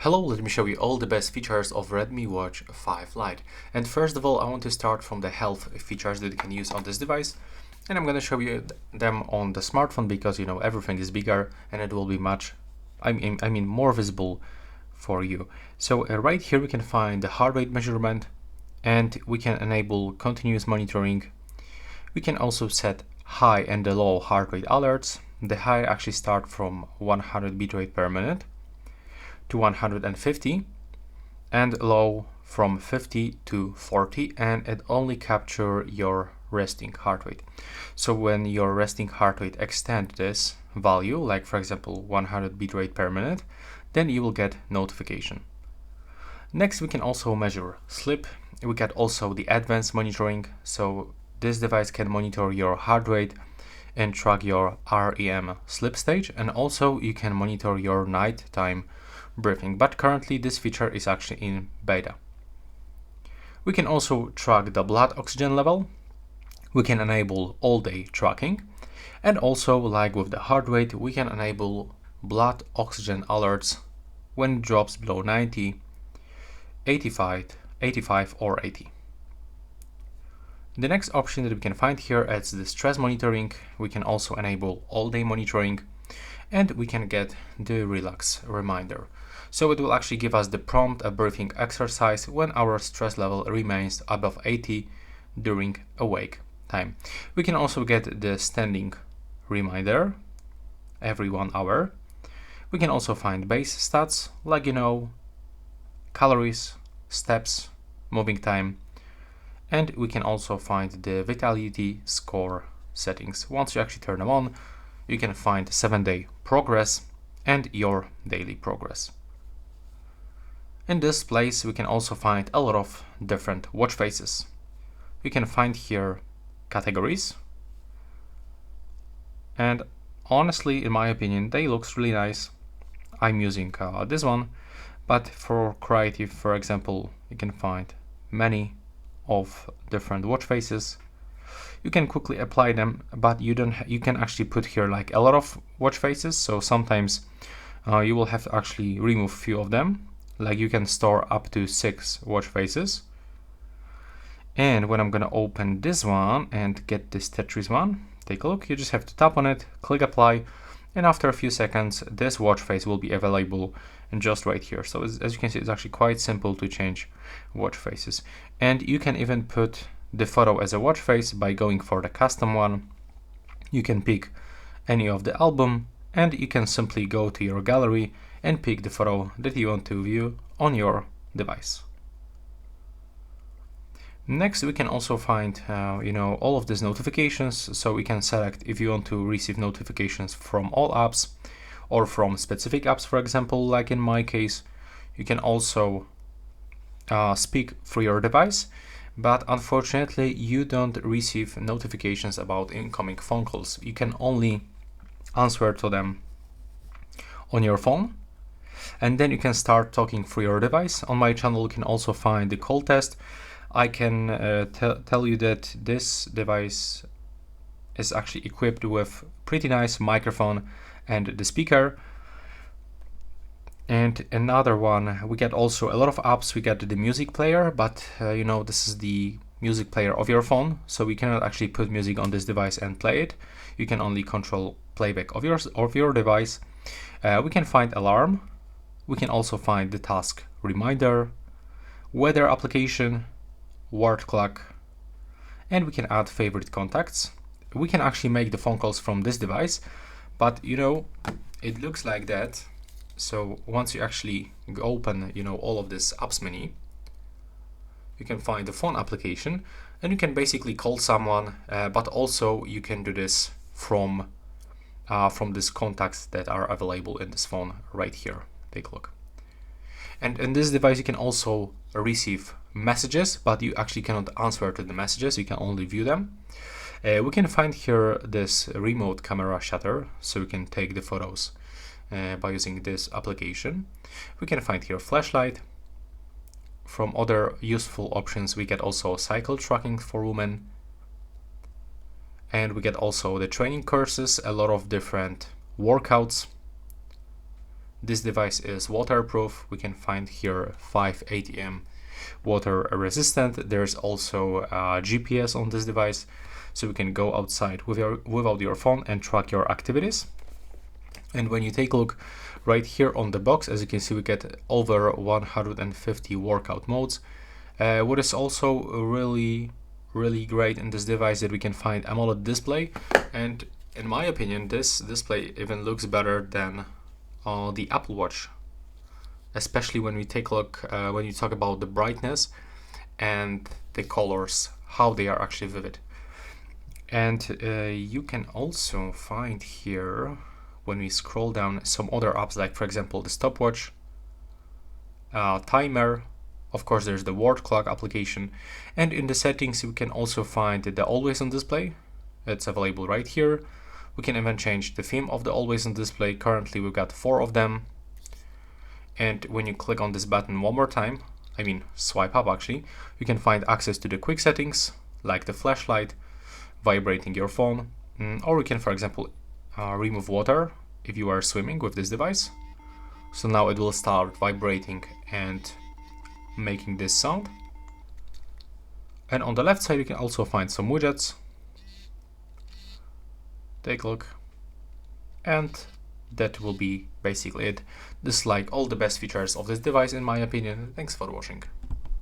Hello, let me show you all the best features of Redmi Watch 5 Lite. And first of all, I want to start from the health features that you can use on this device. And I'm going to show you them on the smartphone because, everything is bigger and it will be much, more visible for you. So right here we can find the heart rate measurement and we can enable continuous monitoring. We can also set high and the low heart rate alerts. The high actually start from 100 beat rate per minute to 150 and low from 50 to 40, and it only capture your resting heart rate. So when your resting heart rate extend this value, like for example 100 beat rate per minute, then you will get notification. Next, we can also measure sleep. We get also the advanced monitoring. So this device can monitor your heart rate and track your REM sleep stage, and also you can monitor your nighttime breathing, but currently this feature is actually in beta. We can also track the blood oxygen level. We can enable all-day tracking, and also, like with the heart rate, we can enable blood oxygen alerts when it drops below 90, 85 or 80. The next option that we can find here is the stress monitoring. We can also enable all-day monitoring, and we can get the relax reminder. So it will actually give us the prompt a breathing exercise when our stress level remains above 80 during awake time. We can also get the standing reminder every 1 hour. We can also find base stats like calories, steps, moving time, and we can also find the vitality score settings. Once you actually turn them on, you can find 7-day progress and your daily progress. In this place, we can also find a lot of different watch faces. You can find here categories, and honestly, in my opinion, they look really nice. I'm using this one, but for creative, for example, you can find many of different watch faces. You can quickly apply them, but you can actually put here like a lot of watch faces, so sometimes you will have to actually remove few of them. Like you can store up to 6 watch faces. And when I'm gonna open this one and get this Tetris one, take a look, you just have to tap on it, click apply, and after a few seconds this watch face will be available and just right here. So as you can see, it's actually quite simple to change watch faces. And you can even put the photo as a watch face by going for the custom one. You can pick any of the album and you can simply go to your gallery and pick the photo that you want to view on your device. Next, we can also find all of these notifications. So we can select if you want to receive notifications from all apps or from specific apps, for example, like in my case. You can also speak through your device, but unfortunately you don't receive notifications about incoming phone calls. You can only answer to them on your phone, and then you can start talking through your device. On my channel you can also find the call test. I can tell you that this device is actually equipped with pretty nice microphone and the speaker. And another one, we get also a lot of apps. We get the music player, but this is the music player of your phone, so we cannot actually put music on this device and play it. You can only control playback of your device. We can find alarm. We can also find the task reminder, weather application, word clock, and we can add favorite contacts. We can actually make the phone calls from this device, but it looks like that. So once you actually open all of this apps menu, you can find the phone application and you can basically call someone, but also you can do this from these contacts that are available in this phone right here. Take a look. And in this device you can also receive messages, but you actually cannot answer to the messages, you can only view them. We can find here this remote camera shutter, so we can take the photos by using this application. We can find here flashlight. From other useful options we get also cycle tracking for women, and we get also the training courses, a lot of different workouts. This device is waterproof. We can find here 5 ATM water resistant. There's also GPS on this device, so we can go outside without your phone and track your activities. And when you take a look right here on the box, as you can see, we get over 150 workout modes. What is also really great in this device that we can find AMOLED display, and in my opinion this display even looks better than the Apple Watch, especially when we take a look when you talk about the brightness and the colors, how they are actually vivid. And you can also find here, when we scroll down, some other apps, like for example the stopwatch, timer. Of course, there's the word clock application, and in the settings we can also find the always on display. It's available right here. We can even change the theme of the always on display. Currently we've got 4 of them, and when you click on this button one more time, I mean swipe up actually, you can find access to the quick settings like the flashlight, vibrating your phone, or you can, for example, remove water if you are swimming with this device. So now it will start vibrating and making this sound. And on the left side you can also find some widgets. Take a look, and that will be basically it. This is like all the best features of this device in my opinion. Thanks for watching.